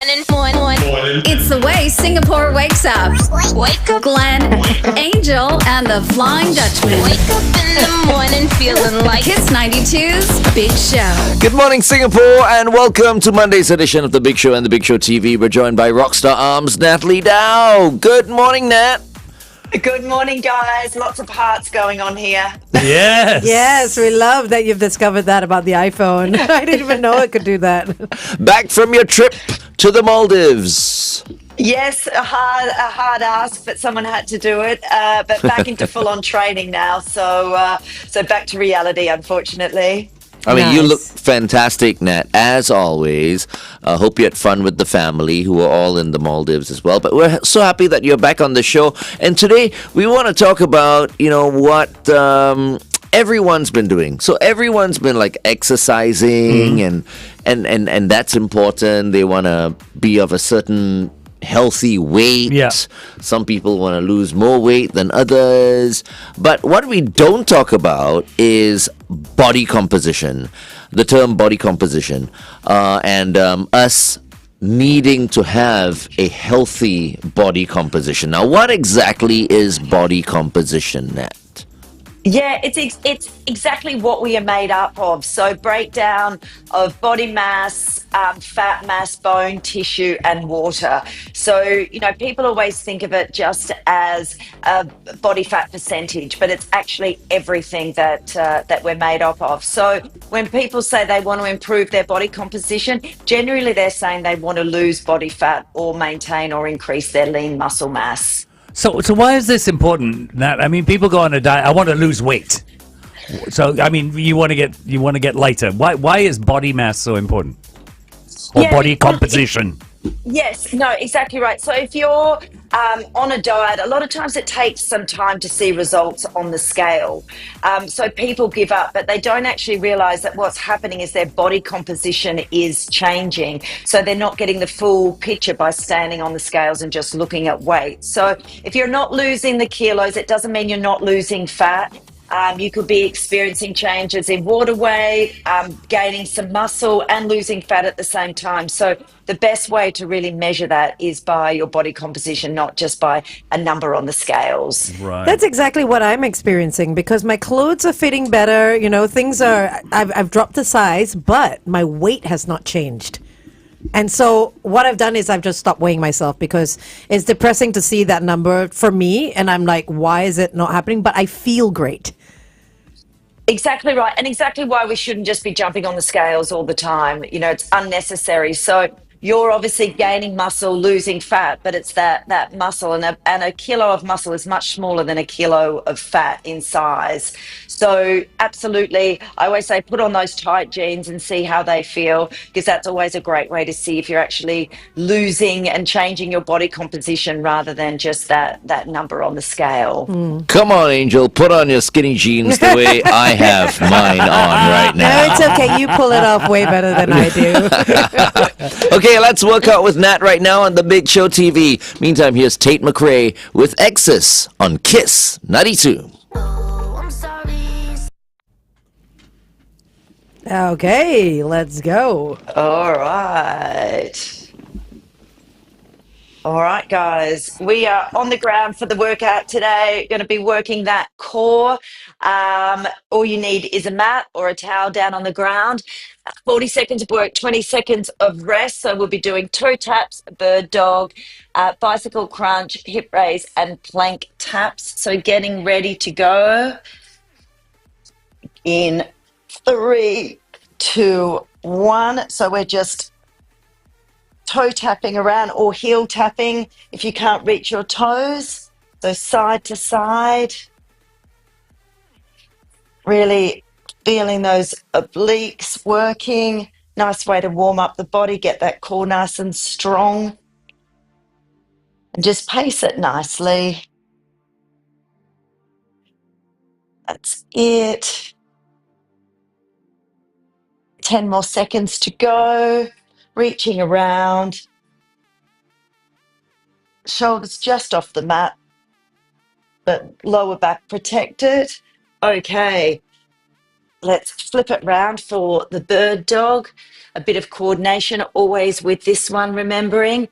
Morning. It's the way Singapore wakes up. Wake up, Glenn, Angel, and the Flying Dutchman. Wake up in the morning feeling like Kiss 92's Big Show. Good morning, Singapore, and welcome to Monday's edition of The Big Show and The Big Show TV. We're joined by Rockstar Arms, Natalie Dau. Good morning, Nat. Good morning, guys. Lots of hearts going on here. Yes. Yes, we love that you've discovered that about the iPhone. I didn't even know it could do that. Back from your trip to the Maldives. Yes, a hard ask, but someone had to do it. But back into full-on training now, so back to reality, unfortunately. I mean, you Nice. look fantastic, Nat, as always. Hope you had fun with the family who are all in the Maldives as well. But we're so happy that you're back on the show. And today we want to talk about, what everyone's been doing. So everyone's been like exercising and that's important. They want to be of a certain healthy weight. Yeah. Some people want to lose more weight than others. But what we don't talk about is body composition, the term body composition, and us needing to have a healthy body composition. Now, what exactly is body composition, Nat? Yeah, it's exactly what we are made up of. So breakdown of body mass, fat mass, bone, tissue, and water. So, people always think of it just as a body fat percentage, but it's actually everything that we're made up of. So when people say they want to improve their body composition, generally they're saying they want to lose body fat or maintain or increase their lean muscle mass. So why is this important, Nat? I mean, people go on a diet. I want to lose weight. So, I mean, you want to get lighter. Why is body mass so important? Or Yeah, body well, composition? Yes, no, exactly right. So if you're on a diet, a lot of times it takes some time to see results on the scale. So people give up, but they don't actually realize that what's happening is their body composition is changing. So they're not getting the full picture by standing on the scales and just looking at weight. So if you're not losing the kilos, it doesn't mean you're not losing fat. You could be experiencing changes in water weight, gaining some muscle and losing fat at the same time. So the best way to really measure that is by your body composition, not just by a number on the scales. Right. That's exactly what I'm experiencing because my clothes are fitting better. Things are, I've dropped the size, but my weight has not changed. And so what I've done is I've just stopped weighing myself because it's depressing to see that number for me. And I'm like, why is it not happening? But I feel great. Exactly right. And exactly why we shouldn't just be jumping on the scales all the time. It's unnecessary. So you're obviously gaining muscle, losing fat, but it's that muscle and a kilo of muscle is much smaller than a kilo of fat in size. So absolutely, I always say put on those tight jeans and see how they feel, because that's always a great way to see if you're actually losing and changing your body composition rather than just that number on the scale. Come on, Angel, put on your skinny jeans the way I have mine on right No, now. it's okay. You pull it off way better than I do. Okay, let's work out with Nat right now on The Big Show TV. Meantime, here's Tate McRae with Exes on Kiss 92. Okay, let's go. All right. All right, guys. We are on the ground for the workout today. Going to be working that core. All you need is a mat or a towel down on the ground. 40 seconds of work, 20 seconds of rest. So we'll be doing toe taps, bird dog, bicycle crunch, hip raise, and plank taps. So getting ready to go in 3, 2, 1. So we're just toe tapping around or heel tapping if you can't reach your toes. So side to side. Really feeling those obliques working. Nice way to warm up the body, get that core nice and strong. And just pace it nicely. That's it. 10 more seconds to go. Reaching around. Shoulders just off the mat, but lower back protected. Okay. let's flip it round for the bird dog. A bit of coordination always with this one, remembering.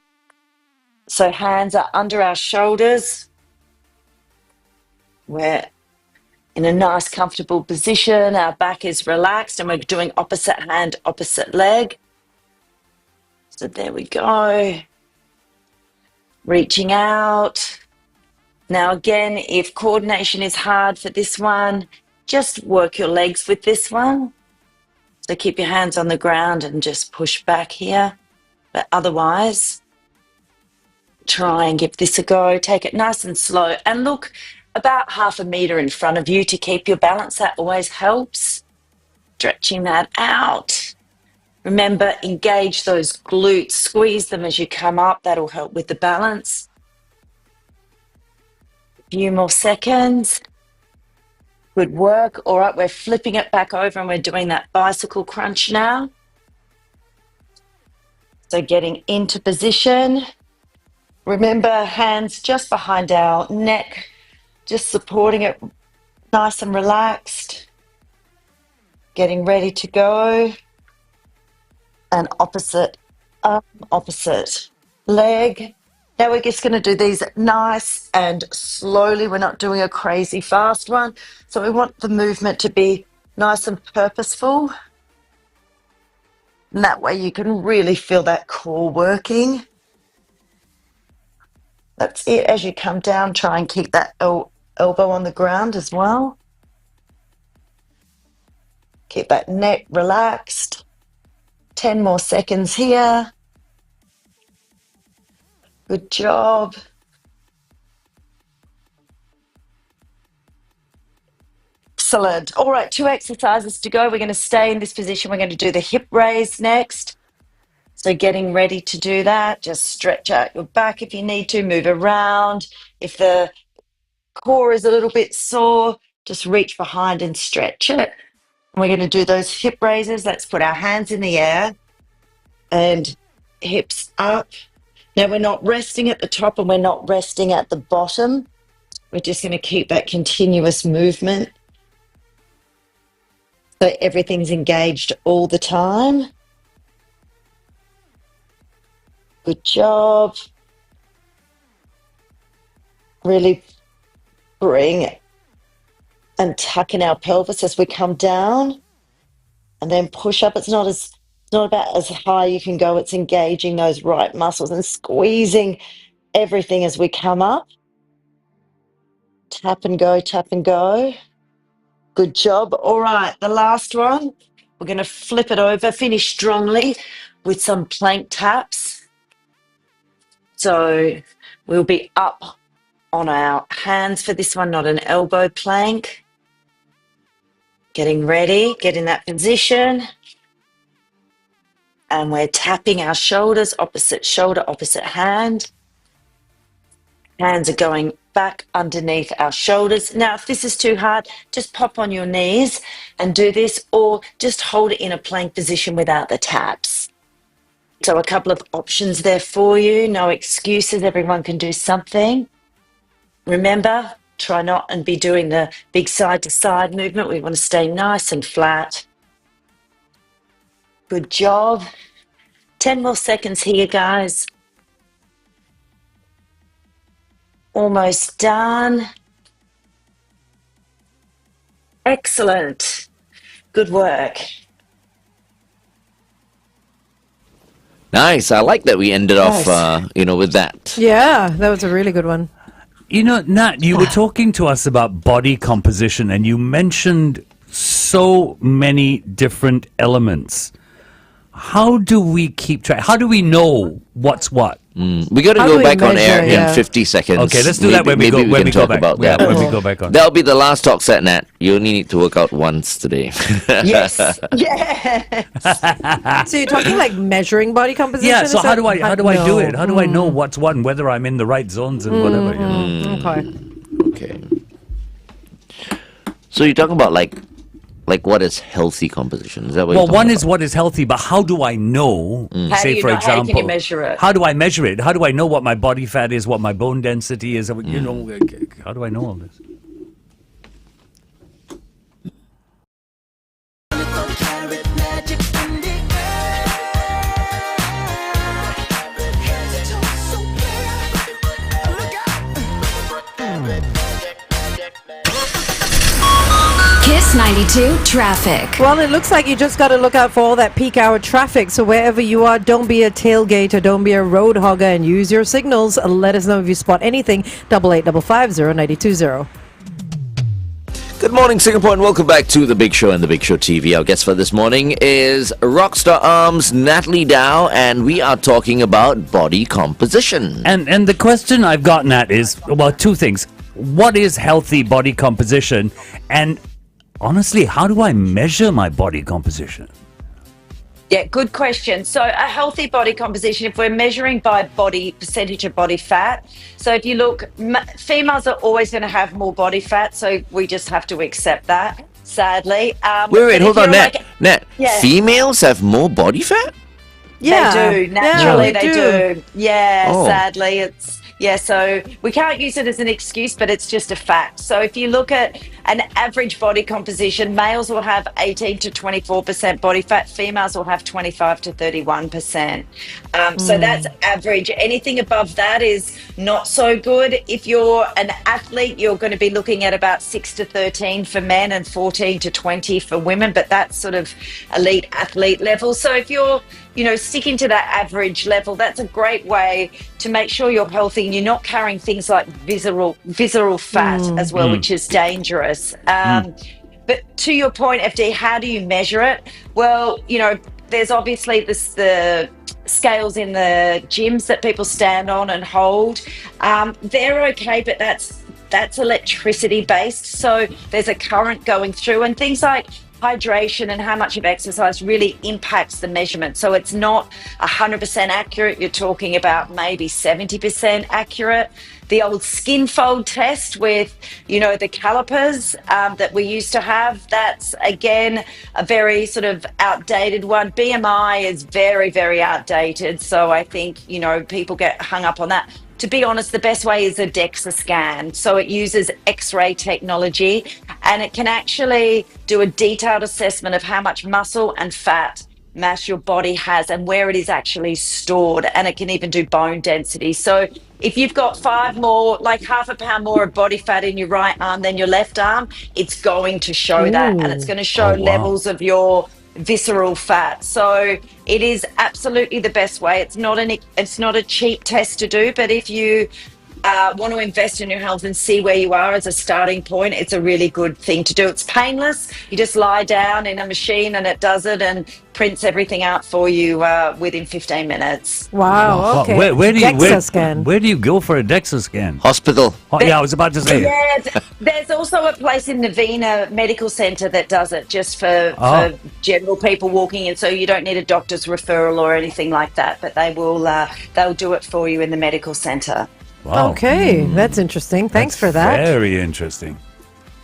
So hands are under our shoulders. We're in a nice, comfortable position. Our back is relaxed and we're doing opposite hand, opposite leg. So there we go. Reaching out. Now, again, if coordination is hard for this one, just work your legs with this one. So keep your hands on the ground and just push back here. But otherwise, try and give this a go. Take it nice and slow and look about 1/2 meter in front of you to keep your balance. That always helps. Stretching that out. Remember, engage those glutes, squeeze them as you come up. That'll help with the balance. A few more seconds. Good work. All right, we're flipping it back over and we're doing that bicycle crunch now. So getting into position. Remember, hands just behind our neck, just supporting it nice and relaxed. Getting ready to go. And opposite arm, opposite leg. Now we're just going to do these nice and slowly. We're not doing a crazy fast one. So we want the movement to be nice and purposeful. And that way you can really feel that core working. That's it. As you come down, try and keep that elbow on the ground as well. Keep that neck relaxed. 10 more seconds here. Good job. Excellent. All right, 2 exercises to go. We're going to stay in this position. We're going to do the hip raise next. So getting ready to do that, just stretch out your back if you need to, move around. If the core is a little bit sore, just reach behind and stretch it. And we're going to do those hip raises. Let's put our hands in the air and hips up. Now we're not resting at the top and we're not resting at the bottom. We're just going to keep that continuous movement. So everything's engaged all the time. Good job. Really bring and tuck in our pelvis as we come down, and then push up. It's not about as high you can go. It's engaging those right muscles and squeezing everything as we come up. Tap and go, tap and go. Good job. All right, the last one. We're going to flip it over, finish strongly with some plank taps. So we'll be up on our hands for this one, not an elbow plank. Getting ready, get in that position. And we're tapping our shoulders, opposite shoulder, opposite hand. Hands are going back underneath our shoulders. Now, if this is too hard, just pop on your knees and do this, or just hold it in a plank position without the taps. So a couple of options there for you. No excuses. Everyone can do something. Remember, try not and be doing the big side-to-side movement. We want to stay nice and flat. Good job. 10 more seconds here, guys. Almost done. Excellent. Good work. Nice. I like that we ended off, with that. Yeah, that was a really good one. You know, Nat, you were talking to us about body composition and you mentioned so many different elements. How do we keep track? How do we know what's what? We got to How go do we back on measure, air yeah. in 50 seconds. Okay, let's do that when we go can back. about Yeah, that. when we go back on. That'll be the last talk set, Nat. You only need to work out once today. Yes. Yes. So you're talking like measuring body composition? Yeah, so is how that- do I do No. it? How do I know what's what and whether I'm in the right zones and whatever? You know? Okay. Okay. So you're talking about like what is healthy composition? Is that what Well, you're one talking is what is healthy, but how do I know? How Say, do you for know- how example, can you measure it? How do I measure it? How do I know what my body fat is, what my bone density is? You know, how do I know all this? 92 traffic. Well, it looks like you just got to look out for all that peak hour traffic. So wherever you are, don't be a tailgater, don't be a road hogger, and use your signals. Let us know if you spot anything. 88550920. Good morning, Singapore, and welcome back to The Big Show and The Big Show TV. Our guest for this morning is Rockstar Arms' Natalie Dau, and we are talking about body composition. And the question I've gotten at is, well, two things. What is healthy body composition? And honestly, how do I measure my body composition? Yeah, good question. So a healthy body composition, if we're measuring by percentage of body fat, so if you look, females are always going to have more body fat, so we just have to accept that, sadly. Wait, hold on, Nat. Yeah. Females have more body fat? Yeah. They do. Naturally, Yeah, they do. Yeah, Oh. sadly, it's... Yeah, so we can't use it as an excuse, but it's just a fact. So if you look at an average body composition, males will have 18 to 24% body fat, females will have 25 to 31%. So that's average. Anything above that is not so good. If you're an athlete, you're going to be looking at about 6 to 13 for men and 14 to 20 for women, but that's sort of elite athlete level. So if you're sticking to that average level, that's a great way to make sure you're healthy and you're not carrying things like visceral fat as well, which is dangerous. But to your point, FD, how do you measure it? Well, there's obviously the scales in the gyms that people stand on and hold. They're okay, but that's electricity based. So there's a current going through, and things like hydration and how much of exercise really impacts the measurement. So it's not 100% accurate. You're talking about maybe 70% accurate. The old skin fold test with, the calipers that we used to have, that's, again, a very sort of outdated one. BMI is very, very outdated. So I think, people get hung up on that. To be honest, the best way is a DEXA scan. So it uses X-ray technology, and it can actually do a detailed assessment of how much muscle and fat mass your body has and where it is actually stored. And it can even do bone density. So if you've got half a pound more of body fat in your right arm than your left arm, it's going to show that, and it's going to show levels of your visceral fat. So it is absolutely the best way. It's not a cheap test to do, but if you want to invest in your health and see where you are as a starting point, it's a really good thing to do. It's painless. You just lie down in a machine and it does it and prints everything out for you within 15 minutes. Wow, okay. Where do you DEXA scan. Where do you go for a DEXA scan? Hospital. Oh, yeah, I was about to say. Yeah, there's also a place in Navina Medical Centre that does it just for general people walking in, so you don't need a doctor's referral or anything like that, but they'll do it for you in the medical centre. Wow. Okay, that's interesting. Thanks for that. Very interesting.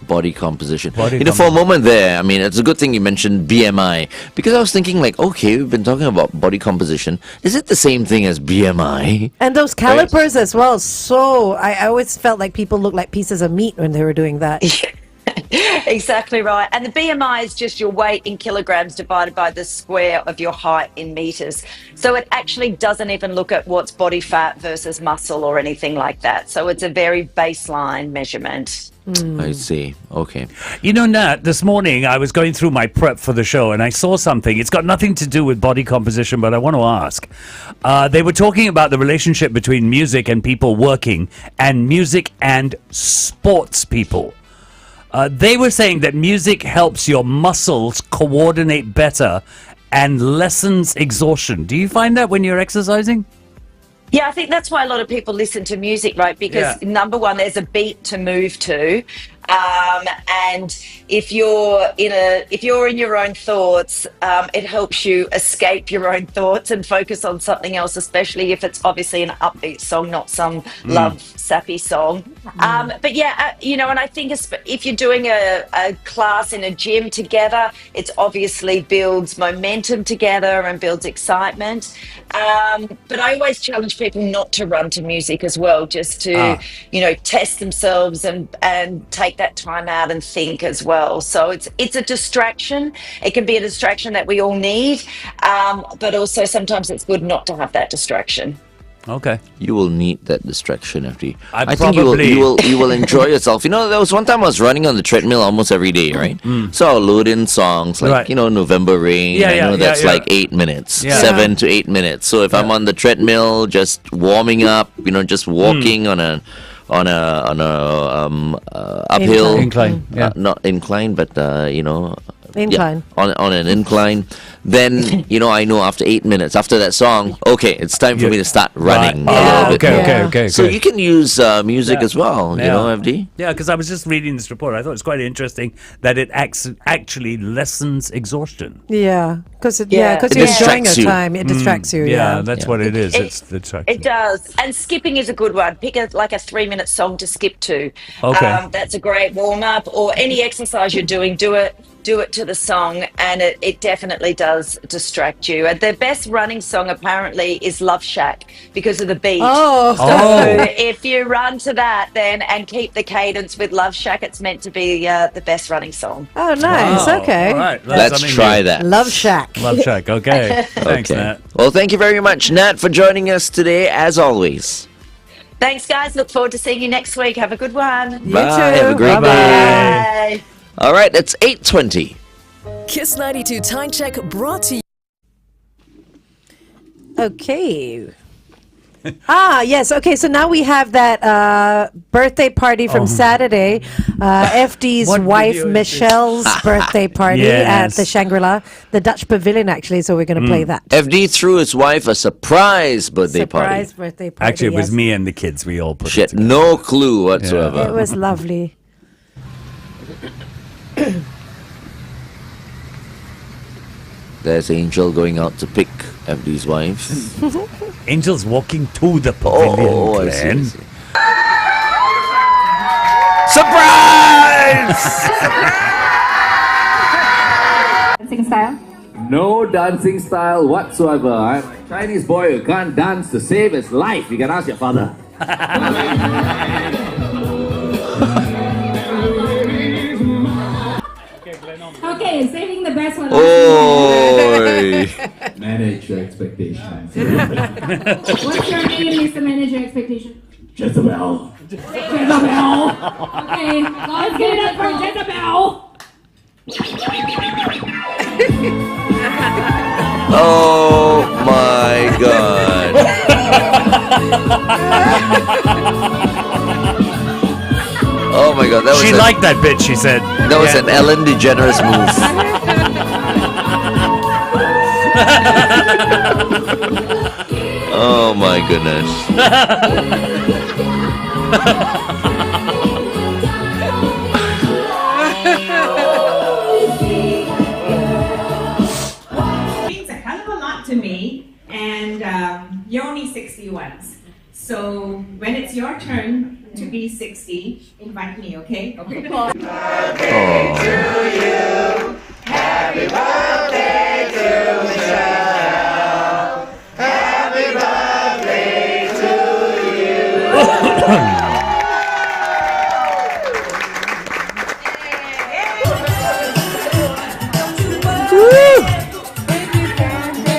Body composition. For a composition. moment there, I mean, it's a good thing you mentioned BMI, because I was thinking okay, we've been talking about body composition. Is it the same thing as BMI? And those calipers as well. So I always felt like people looked like pieces of meat when they were doing that. Exactly right. And the BMI is just your weight in kilograms divided by the square of your height in meters. So it actually doesn't even look at what's body fat versus muscle or anything like that. So it's a very baseline measurement. I see. Okay. Nat, this morning I was going through my prep for the show and I saw something. It's got nothing to do with body composition, but I want to ask. They were talking about the relationship between music and people working, and music and sports people. They were saying that music helps your muscles coordinate better and lessens exhaustion. Do you find that when you're exercising? Yeah, I think that's why a lot of people listen to music, right? Because number one, there's a beat to move to. And if you're in your own thoughts, it helps you escape your own thoughts and focus on something else, especially if it's obviously an upbeat song, not some love sappy song. But yeah, and I think if you're doing a class in a gym together, it obviously builds momentum together and builds excitement. But I always challenge people not to run to music as well, just to, test themselves and take that time out and think as well. So it's a distraction. It can be a distraction that we all need, but also sometimes it's good not to have that distraction. Okay. You will need that distraction, FD. I think probably- you will enjoy yourself. You know, there was one time I was running on the treadmill almost every day, right? So I'll load in songs like, Right. you know, November Rain. Yeah, I yeah, know yeah, that's yeah. like 8 minutes, Yeah. 7 to 8 minutes. So if I'm on the treadmill, just warming up, you know, just walking on a uphill Incline, yeah. not incline, but you know. Incline. Yeah, on an incline, then you know I know after 8 minutes after that song, okay, it's time for me to start running a little bit Okay, more. okay, okay. So good. you can use music Yeah. as well, you Yeah. know, FD. Yeah, because I was just reading this report. I thought it's quite interesting that it actually lessens exhaustion. Yeah, because Yeah. because It you're enjoying distracts your you. time. It distracts you. Yeah, Yeah. that's what it is. It- It's the distraction. It does. And skipping is a good one. Pick like a 3-minute song to skip to. Okay. That's a great warm up. Or any exercise you're doing, do it to the song, and it definitely does distract you. And the best running song apparently is Love Shack because of the beat. Oh. So Oh. if you run to that then and keep the cadence with Love Shack, it's meant to be the best running song. Oh, nice. Wow. Okay. All right. Let's try that. Love Shack. Love Shack. Okay. Thanks, Okay. Nat. Well, thank you very much, Nat, for joining us today, as always. Thanks, guys. Look forward to seeing you next week. Have a good one. You Bye. too. Have a great Bye-bye. day. Bye. All right, it's 8:20. Kiss 92 Time Check brought to you. Okay. Yes. Okay. So now we have that birthday party from Saturday. FD's What wife video is Michelle's birthday party Yes. at the Shangri-La, the Dutch Pavilion, actually. So we're going to play that. FD threw his wife a surprise birthday party. Surprise birthday party. Actually, it was yes. me and the kids. We all put She it had together. no clue whatsoever. It was lovely. There's Angel going out to pick FD's wife. Angel's walking to the pavilion, Oh, I see, I Glenn. see. Surprise! Dancing style? No dancing style whatsoever. I'm a Chinese boy who can't dance to save his life. You can ask your father. Okay, saving the best one. Oi! Manage your expectations. What's your name, Mr. Manager Expectation? Jezebel. Jezebel. Okay, let's give it up for Jezebel. Oh my god. Oh my god, that was She a- liked that bit, she said. that was an Ellen DeGeneres move. Oh my goodness. Means a hell of a lot to me, and you're only 61s. So when it's your turn to be 60, invite me, okay? Okay.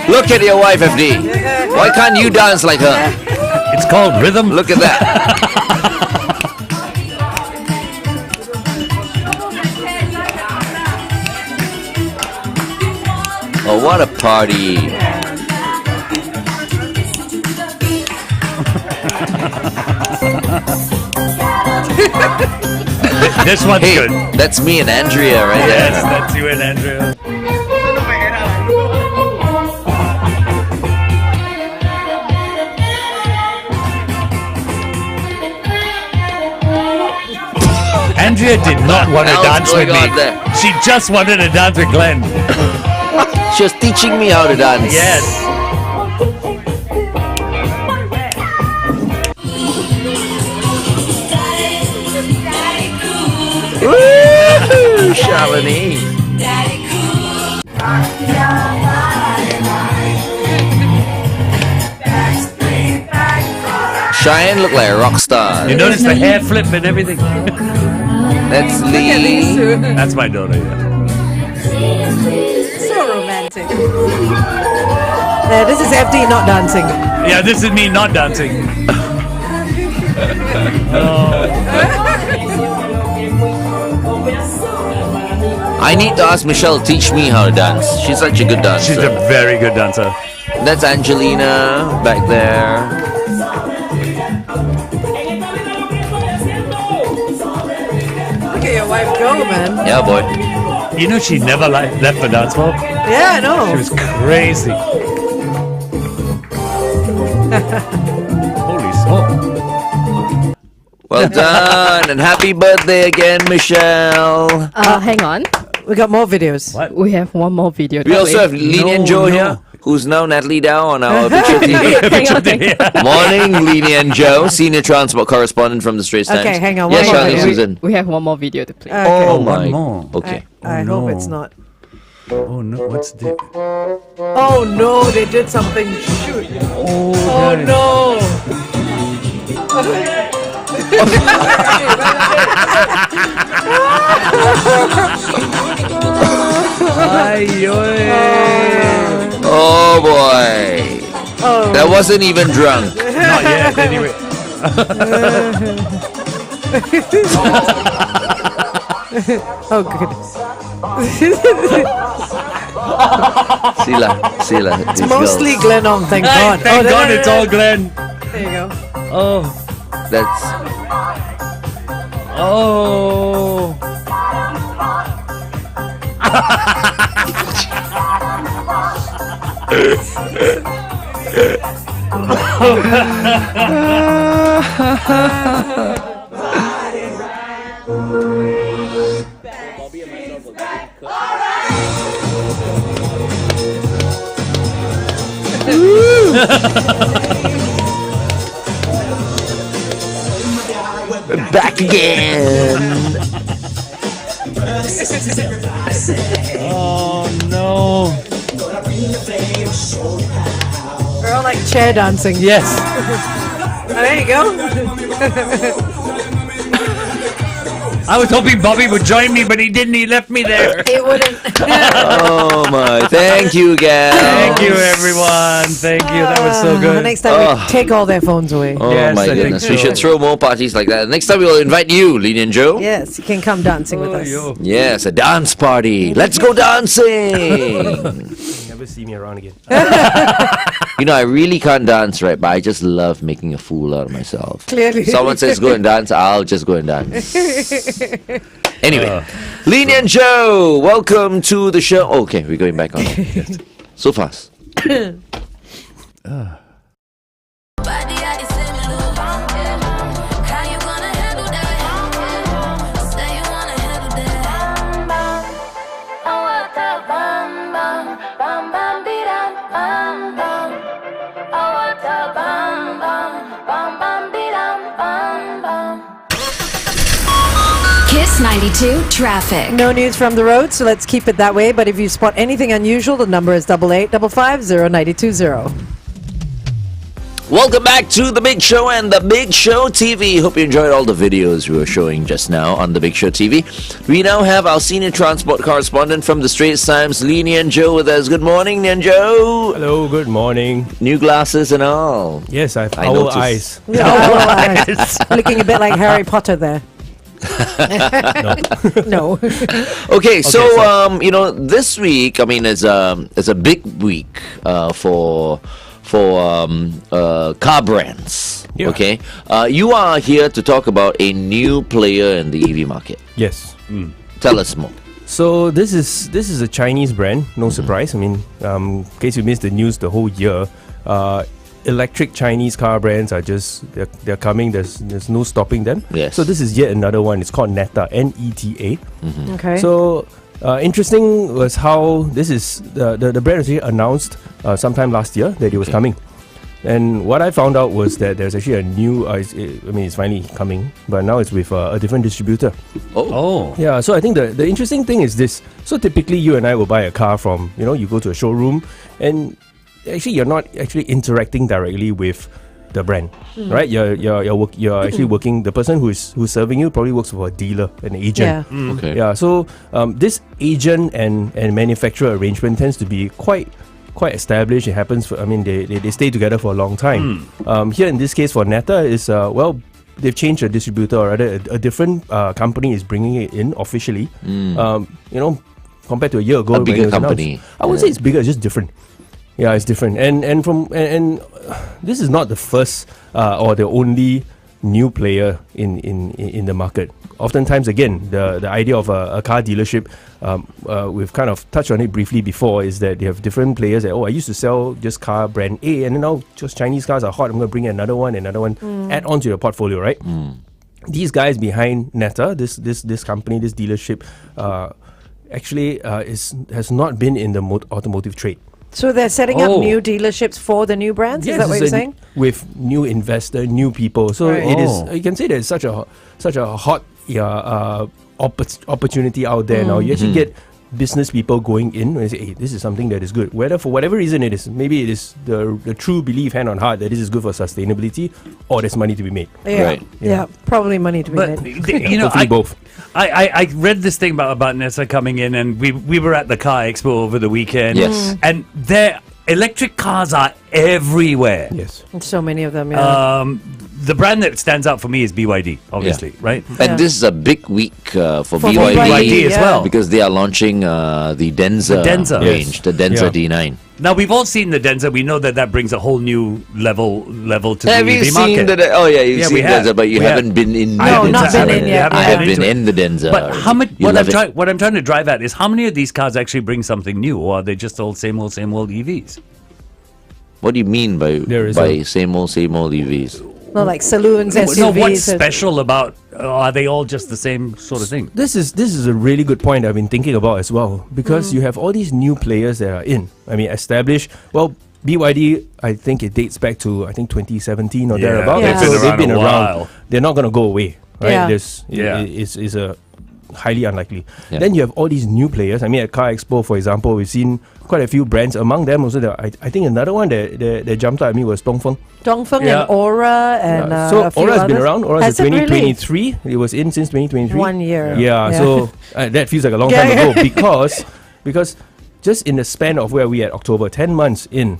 Look at your wife, FD. Why can't you dance like her? It's called rhythm. Look at that. Oh, what a party. This one's Hey, good. that's me and Andrea right Yes, there. that's you and Andrea. Andrea did not want to What the dance hell's with going me. on there? She just wanted to dance with Glenn. She was teaching me how to dance. Yes. Woo! Shalini. Cheyenne looked like a rock star. You notice the hair flip and everything? That's Lee. That's my daughter, yeah. So romantic. This is FD not dancing. Yeah, this is me not dancing. I need to ask Michelle to teach me how to dance. She's such a good dancer. She's a very good dancer. That's Angelina back there. Look at your wife go, man. Yeah, boy. You know, she never left the dance floor. Yeah, I know. She was crazy. Holy smoke. Well done. And happy birthday again, Michelle. Hang on. We got more videos. What? We have one more video. We also have Nian Tjoe here, who's now Natalie Dau on our picture TV. Morning, Nian Tjoe, senior transport correspondent from the Straits Times. Okay, hang on. Yes, one more Charlie video. Susan. We have one more video to play. Okay. Oh my. One more. Okay. I no. hope it's not. Oh no, what's this? Oh no, they did something. Shoot. Oh no. Oh boy. Oh. That wasn't even drunk. Not yet, anyway. Oh goodness. Sila. It's mostly Glenn on, thank God. Thank God it's all Glenn. There you go. Oh. That's. Oh. Back again. Oh no. We're all like chair dancing. Yes. Oh, there you go. I was hoping Bobby would join me, but he didn't. He left me there. It wouldn't. Oh my. Thank you, Gal. Thank you, everyone. Thank you. That was so good. Next time we take all their phones away. Oh Yes, my I think goodness. We so. should throw more parties like that. Next time we will invite you, Nian Tjoe. Yes, you can come dancing with us. Yo. Yes, a dance party. Let's go dancing. Never see me around again. You know, I really can't dance, right? But I just love making a fool out of myself. Clearly. Someone says go and dance, I'll just go and dance. Anyway, Nian Tjoe, welcome to the show. Okay, we're going back on. So fast. Kiss 92 traffic. No news from the road, so let's keep it that way. But if you spot anything unusual, the number is 8855509020. Welcome back to The Big Show and The Big Show TV. Hope you enjoyed all the videos we were showing just now on The Big Show TV. We now have our senior transport correspondent from the Straits Times, Nian Tjoe, with us. Good morning, Nian Tjoe. Hello, good morning. New glasses and all. Yes, I have I owl noticed. eyes. Looking a bit like Harry Potter there. No. Okay, so you know, this week, I mean, it's a big week for car brands. Yeah. Okay, you are here to talk about a new player in the EV market. Yes. Tell us more. So this is a Chinese brand. No surprise. I mean, in case you missed the news the whole year, electric Chinese car brands are just they're coming. There's no stopping them. Yes. So this is yet another one. It's called Neta, Neta. Okay. So interesting was how this is the brand actually announced sometime last year that it was coming. And what I found out was that there's actually a new, it's finally coming, but now it's with a different distributor. Oh. Yeah, so I think the interesting thing is this. So typically you and I will buy a car from, you go to a showroom and actually you're not actually interacting directly with the brand, right? You're actually working, the person who's serving you probably works for a dealer, an agent. Yeah. Okay. Yeah, so this agent and manufacturer arrangement tends to be quite quite established. It happens for, I mean, they stay together for a long time. Here in this case for Neta is, they've changed a distributor, or rather a different company is bringing it in officially. Compared to a year ago. A bigger company. I wouldn't say it's bigger, it's just different. Yeah, it's different. And this is not the first or the only new player in the market. Oftentimes, again, the idea of a car dealership, we've kind of touched on it briefly before, is that they have different players that, I used to sell just car brand A, and then now just Chinese cars are hot, I'm going to bring another one, add on to your portfolio, right? These guys behind Neta, this company, this dealership, actually has not been in the automotive trade. So they're setting up new dealerships for the new brands? Yes, is that what you're saying? With new investor, new people. So it is. You can say there's such a hot opportunity out there now. You actually get business people going in and say, hey, this is something that is good. Whether for whatever reason it is, maybe it is the true belief hand on heart that this is good for sustainability, or there's money to be made. Yeah, right. Yeah, probably money to be made. Hopefully both. I read this thing about Neta coming in, and we were at the car expo over the weekend. Yes. And their electric cars are everywhere. Yes. And so many of them, yeah. The brand that stands out for me is BYD, obviously, right? And this is a big week for BYD, BYD as well. because they are launching the Denza range, the Denza D9. Now, we've all seen the Denza. We know that brings a whole new level to the Have you EV seen market. you've seen Denza, but you haven't been in the No, Denza. not been in yet. I have been in the Denza. But how much? You love it? What I'm trying to drive at is how many of these cars actually bring something new, or are they just all same old EVs? What do you mean by same old EVs? No, like saloons, SUVs. No, what's special about? Are they all just the same sort of thing? This is a really good point I've been thinking about as well, because you have all these new players that are in. I mean, established. Well, BYD, I think it dates back to 2017 or thereabout. Yeah. They've been a around. while. They're not going to go away, right? Yeah. It's a highly unlikely. Yeah. Then you have all these new players. I mean, at Car Expo, for example, we've seen quite a few brands. Among them also, I think another one that jumped out at me was Dongfeng. Dongfeng and Aura and so a few Aura's been others. around. Aura's Has in it really? 2023. It was in since 2023. 1 year. Yeah. So that feels like a long time ago because just in the span of where we at October, 10 months in,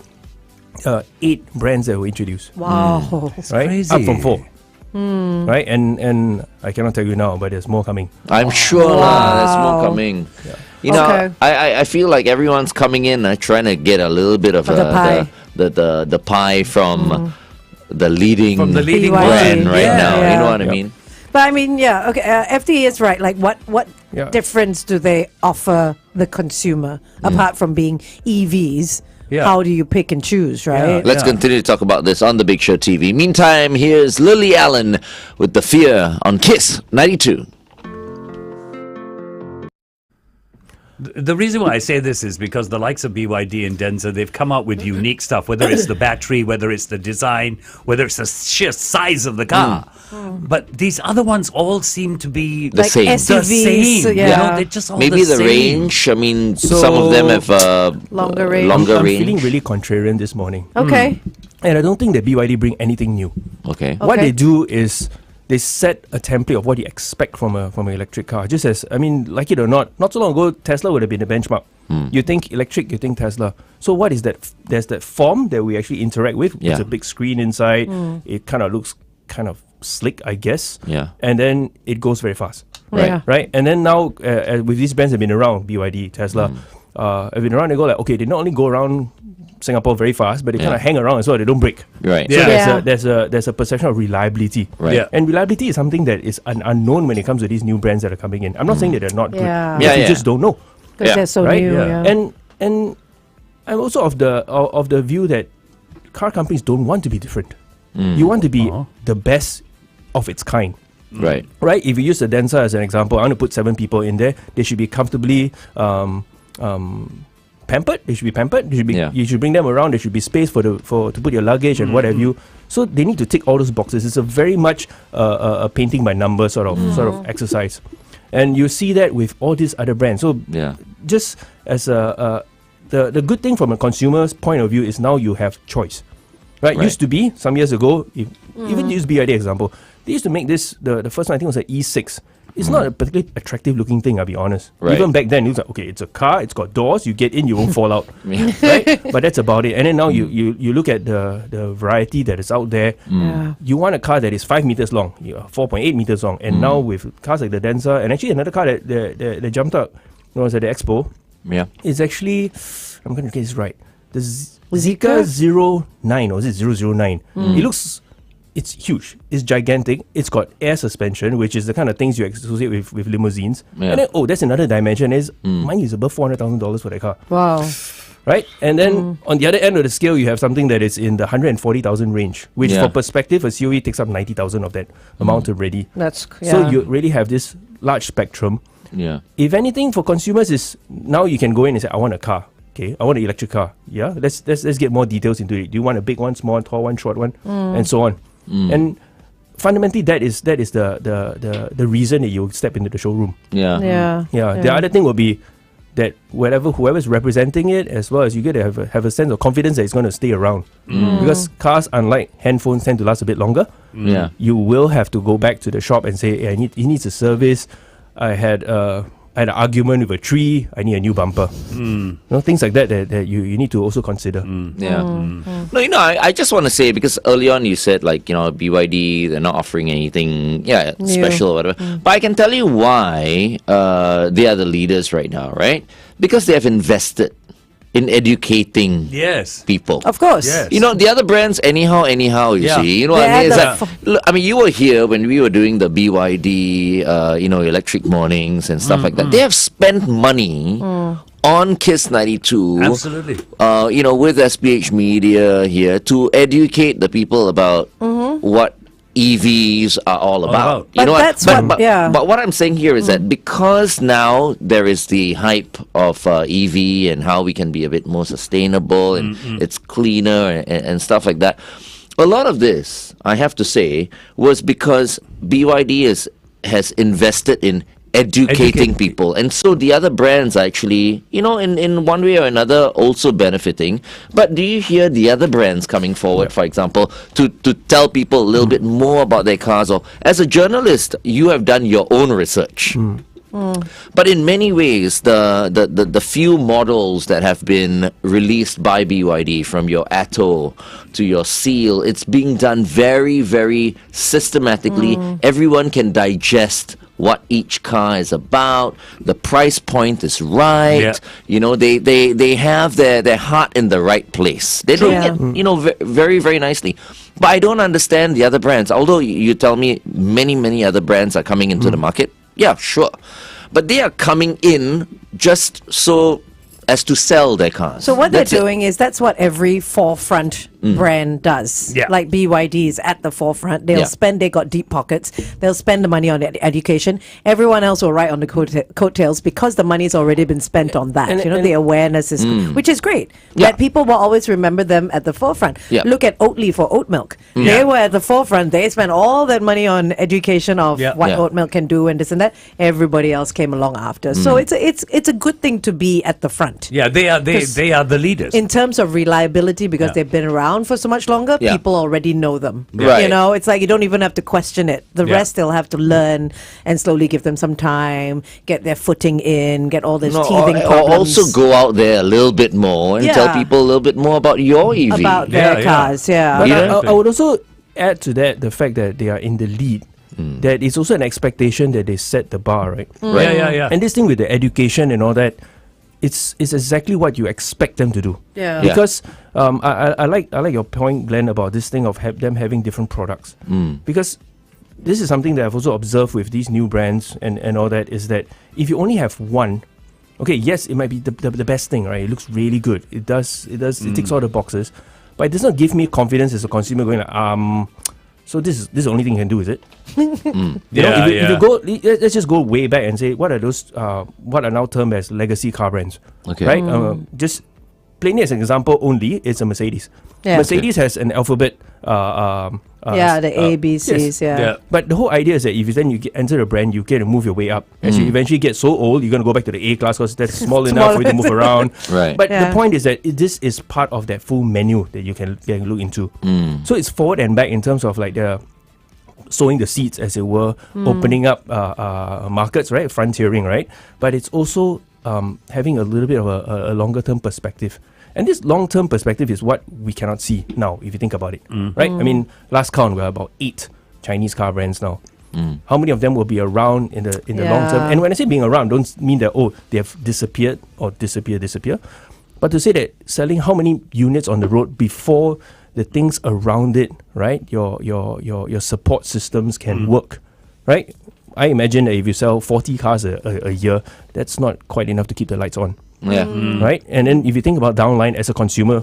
8 brands that were introduced. Wow. That's Right? crazy. Up from 4. Right? And I cannot tell you now, but there's more coming. I'm sure there's more coming. Yeah. You know, Okay. I feel like everyone's coming in trying to get a little bit of the pie. the pie from the leading BYD. brand right Yeah. now. Yeah. You know what I Yeah. mean? But I mean, okay, FD is right. Like, what difference do they offer the consumer apart from being EVs? Yeah. How do you pick and choose, right? Let's continue to talk about this on the Big Show TV. Meantime, here's Lily Allen with The Fear on Kiss 92. The reason why I say this is because the likes of BYD and Denza, they've come out with unique stuff, whether it's the battery, whether it's the design, whether it's the sheer size of the car. But these other ones all seem to be The Like same. SUVs, the same. yeah. You know, they're just all Maybe the same. range. I mean, some of them have Longer range. Longer I'm range. feeling really contrarian this morning. Okay. And I don't think that BYD bring anything new. Okay. What Okay. they do is they set a template of what you expect from an electric car. Just as, I mean, like it or not so long ago, Tesla would have been the benchmark. You think electric, you think Tesla. So what is that? There's that form that we actually interact with. Yeah. It's a big screen inside. It kind of looks kind of slick, I guess. Yeah. And then it goes very fast. Right. Yeah. Right? And then now, with these brands that have been around, BYD, Tesla, have been around, they go like, okay, they not only go around Singapore very fast, but they kind of hang around as well. They don't break. Right. Yeah. So there's a perception of reliability. Right. Yeah. And reliability is something that is an unknown when it comes to these new brands that are coming in. I'm not saying that they're not good. Yeah. But Yeah, you yeah. just don't know. Because Yeah. they're so Right? new. Yeah. Yeah. And I'm also of the view that car companies don't want to be different. You want to be the best of its kind. Right. Right? If you use the Denza as an example, I want to put 7 people in there. They should be comfortably pampered. They should be pampered. You should bring them around. There should be space to put your luggage and what have you. So they need to tick all those boxes. It's a very much a painting by numbers sort of exercise, and you see that with all these other brands. So just as the good thing from a consumer's point of view is now you have choice. Right? Used to be some years ago, even use BYD example, they used to make this the first one I think was an E6. it's not a particularly attractive looking thing, I'll be honest. Right. Even back then, it was like, okay, it's a car, it's got doors, you get in, you won't fall out. Right? But that's about it. And then now you look at the variety that is out there. You want a car that is 5 meters long, 4.8 meters long. And now with cars like the Denza, and actually another car that jumped up, was at the Expo. Yeah. It's actually, I'm going to get this right, the Zika 09, or is it 009? It looks, it's huge, it's gigantic, it's got air suspension, which is the kind of things you associate with limousines. And then, that's another dimension, is mine is above $400,000 for that car. Wow. Right? And then on the other end of the scale, you have something that is in the 140,000 range, which for perspective, a COE takes up 90,000 of that amount already. So you really have this large spectrum. Yeah. If anything, for consumers, is now you can go in and say, I want a car. Okay, I want an electric car. Yeah, let's get more details into it. Do you want a big one, small one, tall one, short one, and so on? And fundamentally, that is the reason that you step into the showroom. Yeah. The other thing will be that whoever's representing it, as well as you get to have a sense of confidence that it's going to stay around. Because cars, unlike handphones, tend to last a bit longer. You will have to go back to the shop and say, hey, it needs a service. I had an argument with a tree, I need a new bumper. Things like that you need to also consider. No, I just want to say, because early on you said, like, BYD, they're not offering anything special or whatever. But I can tell you why they are the leaders right now, right? Because they have invested in educating people. Of course. Yes. The other brands, anyhow, you see. What I mean? It's like, look, I mean, you were here when we were doing the BYD, electric mornings and stuff like that. They have spent money on Kiss 92. Absolutely. With SPH Media here to educate the people about what EVs are all about. But what I'm saying here is that because now there is the hype of EV and how we can be a bit more sustainable and it's cleaner and stuff like that, a lot of this, I have to say, was because BYD has invested in educating people, and so the other brands are actually, in one way or another, also benefiting. But do you hear the other brands coming forward, for example, to tell people a little bit more about their cars? Or as a journalist, you have done your own research. But in many ways, the few models that have been released by BYD, from your Atto to your Seal, it's being done very, very systematically. Everyone can digest what each car is about. The price point is right. They have their heart in the right place. They're doing it, very, very nicely. But I don't understand the other brands. Although you tell me many other brands are coming into the market. Yeah, sure. But they are coming in just so as to sell their cars. So what they're doing is that's what every forefront brand does. Like BYD is at the forefront. They'll spend, they got deep pockets. They'll spend the money on education. Everyone else will ride on the coattails because the money's already been spent on that. And the awareness is, which is great. That people will always remember them at the forefront. Look at Oatly for oat milk. They were at the forefront. They spent all that money on education of what oat milk can do and this and that. Everybody else came along after. So it's a good thing to be at the front. Yeah, they are the leaders. In terms of reliability, because they've been around for so much longer, people already know them. Right. It's like you don't even have to question it. The rest they'll have to learn and slowly give them some time, get their footing in, get all this teething problems. Or also go out there a little bit more and tell people a little bit more about your EV. About their cars, But I would also add to that the fact that they are in the lead. That it's also an expectation that they set the bar, right? Yeah. And this thing with the education and all that, it's exactly what you expect them to do. Because I like your point, Glenn, about this thing of them having different products. Because this is something that I've also observed with these new brands and all that, is that if you only have one, okay, yes, it might be the best thing, right? It looks really good. It ticks all the boxes, but it does not give me confidence as a consumer going like, so this is the only thing you can do, is it? If you go, let's just go way back and say, what are those? What are now termed as legacy car brands? Okay. Right. Just plainly as an example, only it's a Mercedes. Mercedes has an alphabet. The ABCs. But the whole idea is that if you enter a brand, you get to move your way up. As you eventually get so old, you're going to go back to the A class because that's small enough for you to move around. Right. But the point is that this is part of that full menu that you can look into. So it's forward and back in terms of like the sowing the seeds, as it were, opening up markets, right? Frontiering, right? But it's also having a little bit of a longer term perspective. And this long term perspective is what we cannot see now, if you think about it, right? I mean, last count, we're about 8 Chinese car brands now. How many of them will be around in the long term? And when I say being around, don't mean that, they have disappeared or disappear. But to say that selling how many units on the road before the things around it, right? Your support systems can work, right? I imagine that if you sell 40 cars a year, that's not quite enough to keep the lights on. Yeah. Right? And then if you think about downline as a consumer,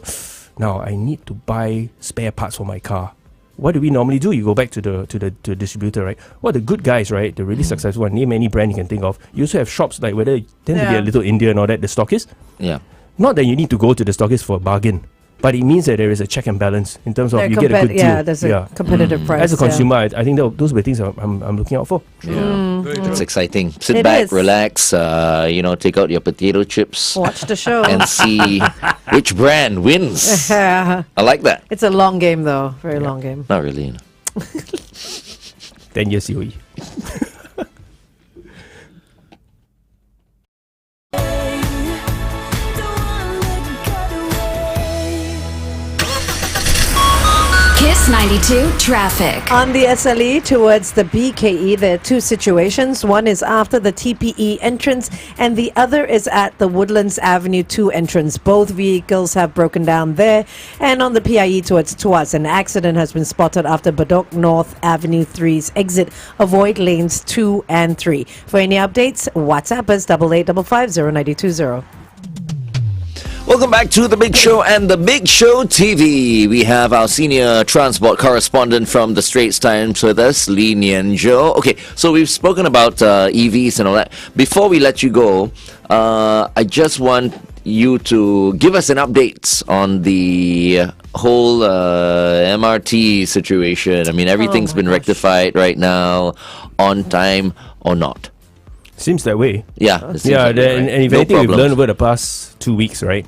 now I need to buy spare parts for my car. What do we normally do? You go back to the distributor, right? Well, the good guys, right? The really successful one, name any brand you can think of. You also have shops like whether it tend to be a Little India and all that, the stockist. Yeah. Not that you need to go to the stockist for a bargain, but it means that there is a check and balance in terms of you get a good deal. Yeah, there's a competitive price. As a consumer, I think those are the things I'm looking out for. It's exciting. Sit It back, is. relax, take out your potato chips Watch the show. and see which brand wins. I like that. It's a long game, though. Very long game. Not really. 10 years COE. Kiss 92 traffic. On the SLE towards the BKE, there are two situations. One is after the TPE entrance, and the other is at the Woodlands Avenue 2 entrance. Both vehicles have broken down there. And on the PIE towards Tuas, an accident has been spotted after Bedok North Avenue 3's exit. Avoid lanes 2 and 3. For any updates, WhatsApp us 8855 0920. Welcome back to The Big Show and The Big Show TV. We have our senior transport correspondent from the Straits Times with us, Nian Tjoe. Okay, so we've spoken about EVs and all that. Before we let you go, I just want you to give us an update on the whole MRT situation. I mean, everything's been rectified right now, on time or not. Seems that way. Yeah. And if anything we've learned over the past 2 weeks, right,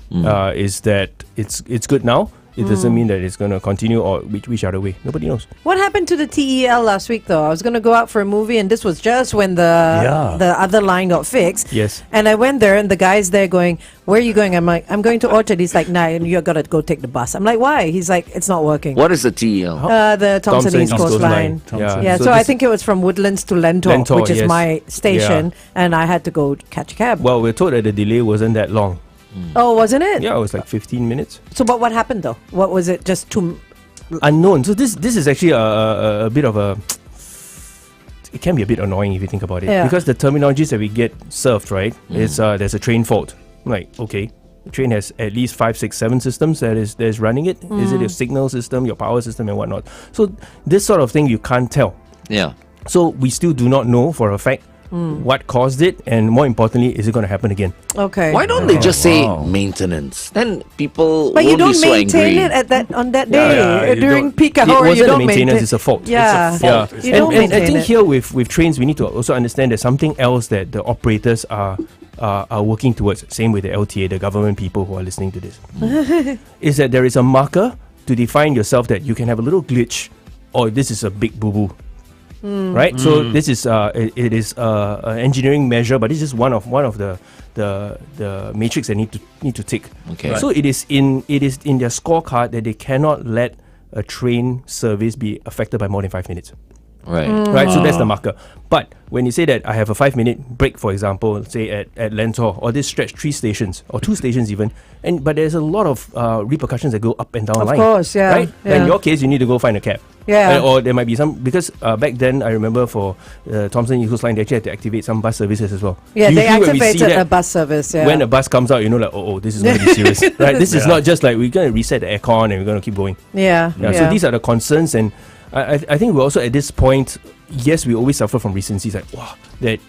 is that it's good now. It doesn't mean that it's going to continue or which other way. Nobody knows. What happened to the TEL last week, though? I was going to go out for a movie, and this was just when the other line got fixed. Yes. And I went there, and the guy's there going, "Where are you going?" I'm like, "I'm going to Orchard." He's like, "Nah, you're going to go take the bus." I'm like, "Why?" He's like, "It's not working." What is the TEL? The Thomson East Coast Line. Yeah, so I think it was from Woodlands to Lentor, which is my station, and I had to go catch a cab. Well, we're told that the delay wasn't that long. Oh, wasn't it? Yeah, it was like 15 minutes. So, but what happened though? What was it? Just too unknown. So this is actually a bit of a. It can be a bit annoying if you think about it, because the terminologies that we get served, right? Is there's a train fault. Like, okay, the train has at least 5, 6, 7 systems that is running it. Is it your signal system, your power system, and whatnot? So this sort of thing you can't tell. Yeah. So we still do not know for a fact what caused it, and more importantly, is it going to happen again? Okay. Why don't they just say maintenance? Then people but won't you don't be so maintain angry. it on that day during peak hour. It wasn't you a don't maintenance; maintain. it's a fault. Yeah, it's a fault. You don't and I maintain think it. here with trains, we need to also understand there's something else that the operators are working towards. Same with the LTA, the government people who are listening to this, is that there is a marker to define yourself that you can have a little glitch, or this is a big boo boo. Right, so this is it is an engineering measure, but this is one of the matrix they need to tick. Okay. So it is in their scorecard that they cannot let a train service be affected by more than 5 minutes. Right. Right, so that's the marker. But when you say that I have a 5-minute break, for example, say at Lentor, or this stretch 3 stations or 2 stations even, but there's a lot of repercussions that go up and down the line. Of course, yeah. Right? Yeah. In your case, you need to go find a cab. Yeah. Or there might be some, because back then I remember for Thomson East Coast Line, they actually had to activate some bus services as well. Yeah, they Usually when we see activated that, a bus service. Yeah. when a bus comes out, you know, like, oh, this is going to be serious. Right? This is not just like we're going to reset the aircon and we're going to keep going. Yeah. So these are the concerns, and I think we're also at this point. Yes, we always suffer from recencies like, wow, that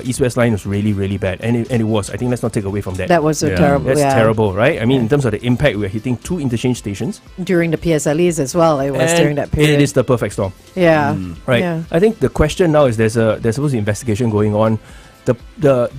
East-West line was really, really bad, and it was. I think let's not take away from that. That was terrible. That's terrible, right? I mean, in terms of the impact, we're hitting 2 interchange stations during the PSLEs as well. It was during that period. It is the perfect storm. Yeah. Right. Yeah. I think the question now is there's supposed to be investigation going on. The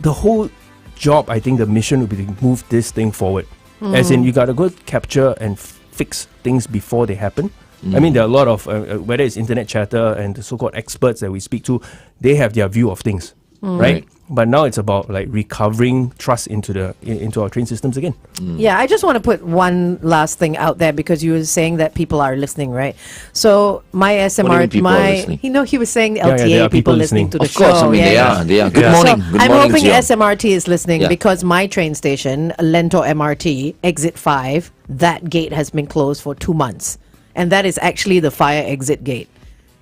whole job, I think the mission would be to move this thing forward. As in, you got to go capture and fix things before they happen. I mean, there are a lot of, whether it's internet chatter and the so-called experts that we speak to, they have their view of things, right? But now it's about like recovering trust into our train systems again. Yeah, I just want to put one last thing out there because you were saying that people are listening, right? So my SMR, What do you mean people are listening? he was saying Yeah, LTA there are people people listening listening. to the Of course, show. I mean, they are. Good So morning. Good I'm morning, hoping Gio. SMRT is listening Yeah. because my train station, Lento MRT, exit 5, that gate has been closed for 2 months. And that is actually the fire exit gate.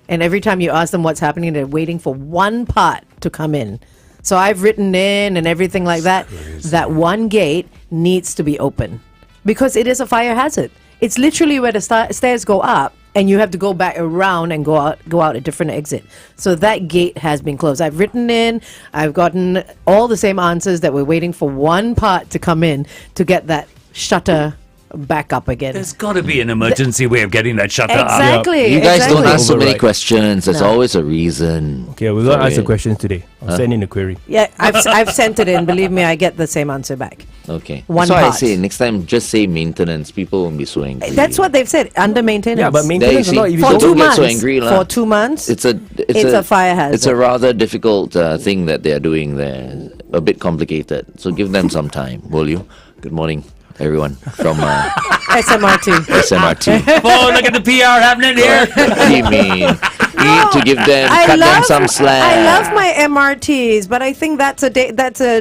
And every time you ask them what's happening, they're waiting for one part to come in. So I've written in and everything like that. That one gate needs to be open because it is a fire hazard. It's literally where the stairs go up and you have to go back around and go out a different exit. So that gate has been closed. I've written in. I've gotten all the same answers that we're waiting for one part to come in to get that shutter back up again. There's got to be an emergency way of getting that shutter up. Exactly. You guys don't exactly. ask so many Override. questions. There's No. always a reason. Okay, we're going to for ask the it. questions today. I'll send in a query. Yeah, I've sent it in. Believe me, I get the same answer back. Okay. One That's why I part. say next time just say maintenance. People won't be so angry. That's what they've said. Under maintenance. Yeah, but maintenance There is you not see. even for So two don't get months. so angry, lah. For 2 months. It's a fire hazard. It's a rather difficult thing that they are doing there. A bit complicated. So give them some time, will you? Good morning, everyone from SMRT. SMRT. Oh, look at the PR happening here. What do you mean? You need to give them, cut them some slack. I love my MRTs, but I think that's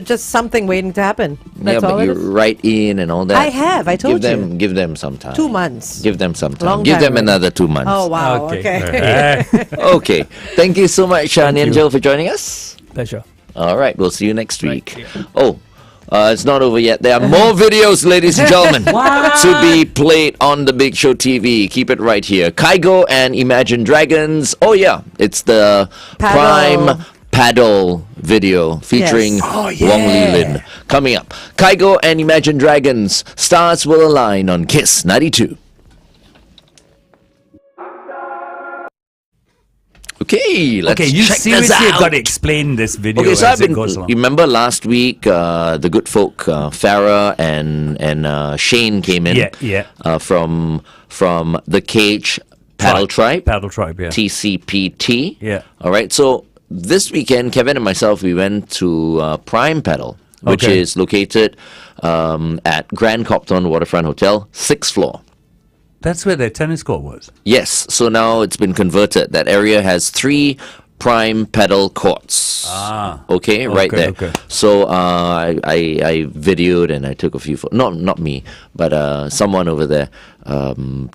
just something waiting to happen. That's yeah, all but it you is. write in and all that. I have. I told Give them some time. 2 months. Give them some time. Long Give time them already. another 2 months. Oh wow. Okay. Okay. Thank you so much, Nian Tjoe, for joining us. Pleasure. All right. We'll see you next week. Oh. It's not over yet. There are more videos, ladies and gentlemen, to be played on the Big Show TV. Keep it right here. Kygo and Imagine Dragons. Oh, yeah. It's the Prime Paddle video featuring Yes. Wong Lee Lin. Coming up. Kygo and Imagine Dragons. Stars will align on Kiss 92. Okay, let's Okay, you check this seriously have out. got to explain this video Okay, so as I've it been. goes along. You remember last week, the good folk Farah and Shane came in. From the Cage Paddle Tribe. Paddle Tribe, yeah. TCPT. Yeah. All right. So this weekend, Kevin and myself, we went to Prime Paddle, which Okay. is located at Grand Copthorne Waterfront Hotel, 6th floor. That's where their tennis court was. Yes, so now it's been converted. That area has 3 Prime Pedal courts. Okay, right there. okay. So I videoed and I took a few photos. Not me, but someone over there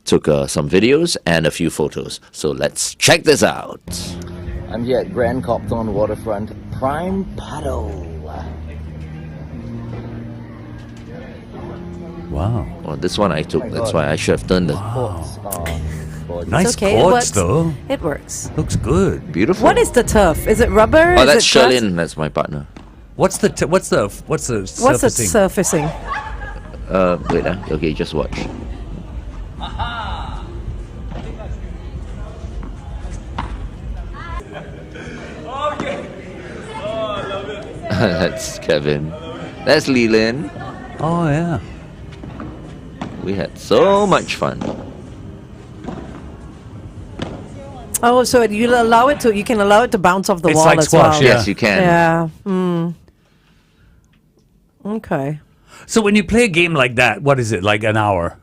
took some videos and a few photos. So let's check this out. I'm here at Grand Copthorne Waterfront Prime Paddle. Wow. Well, this one I took. That's why I should have turned the courts on. Nice okay, it courts, works. though. It works. Looks good. Beautiful. What is the turf? Is it rubber? Oh, Is that's it glass? Sherlyn. That's my partner. What's the surfacing? What's the surfacing? Wait. Okay, just watch. That's Kevin. That's Leland. Oh yeah. We had so much fun. Oh, so you can allow it to bounce off the It's wall like as squash, well. yeah. Yes, you can. Yeah. Okay. So when you play a game like that, what is it, like an hour?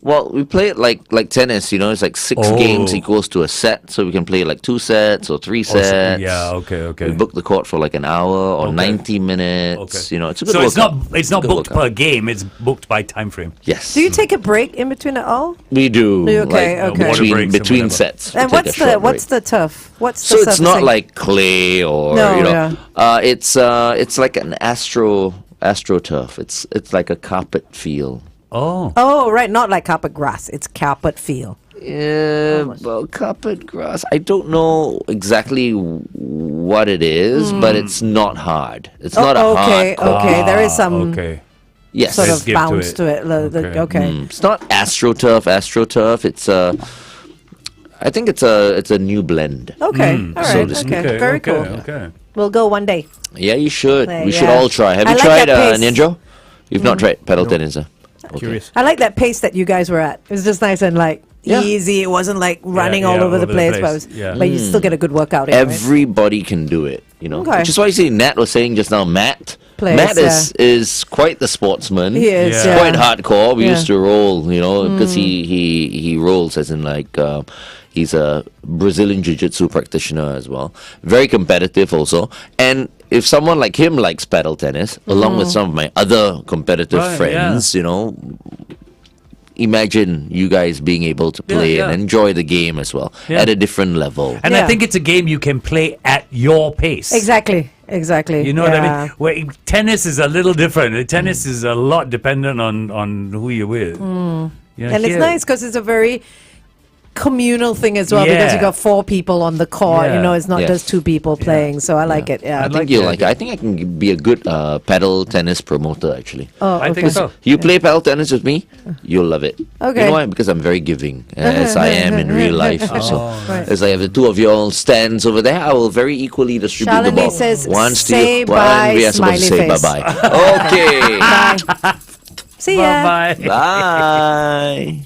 Well, we play it like tennis, it's like 6 Oh. games equals to a set, so we can play like 2 sets or 3 sets. Yeah, okay. We book the court for like an hour or Okay. 90 minutes. Okay. It's a good So it's workout. not It's a good booked workout. per game, it's booked by time frame. Yes. Do you take a break in between it all? We do. Okay, like, okay. Water breaks and Between whatever. sets. And we take a short what's break. the turf? What's So the it's not surfacing? like clay or No, it's like an astroturf. It's like a carpet feel. Oh. Oh, right, not like carpet grass. It's carpet feel. Yeah, well, carpet grass. I don't know exactly what it is, but it's not hard. It's not a okay, hard. okay. There is some Okay. Yes. sort Let's of give to bounce it. to it. Okay. It's not astroturf. It's I think it's a new blend. Okay. All so right. to speak. Okay. Very cool. Okay. We'll go one day. Yeah, you should. We should Yeah. all try. Have I you like tried that pace. Nian Tjoe? You've not tried pedal tennis, huh? Okay. Curious. I like that pace that you guys were at. It was just nice and like Yeah. easy. It wasn't like running all over the place, but you still get a good workout in, right? Everybody can do it, Okay. Which is why you see Nat was saying just now, Matt. Plays, Matt is quite the sportsman. He is, He's yeah. quite hardcore. We Yeah. used to roll, because he rolls as in like he's a Brazilian jiu-jitsu practitioner as well. Very competitive also. And if someone like him likes paddle tennis, along with some of my other competitive friends, imagine you guys being able to play and enjoy the game as well at a different level. And I think it's a game you can play at your pace. Exactly. You know what I mean? Where tennis is a little different. Tennis is a lot dependent on who you're with. Yeah, And it's nice because it's a very communal thing as well because you got 4 people on the court. Yeah. It's not just 2 people playing. So I like it. Yeah. I think you'll like it. I think I can be a good paddle tennis promoter, actually. Oh, I think so. You play paddle tennis with me, you'll love it. Okay. You know why? Because I'm very giving, as I am in real life. So, Right. as I have the 2 of you all stands over there, I will very equally distribute the Shalini ball. says, Once to say you, bye, we are supposed to say smiley face. bye-bye. Okay. Bye. See ya. Bye-bye. Bye.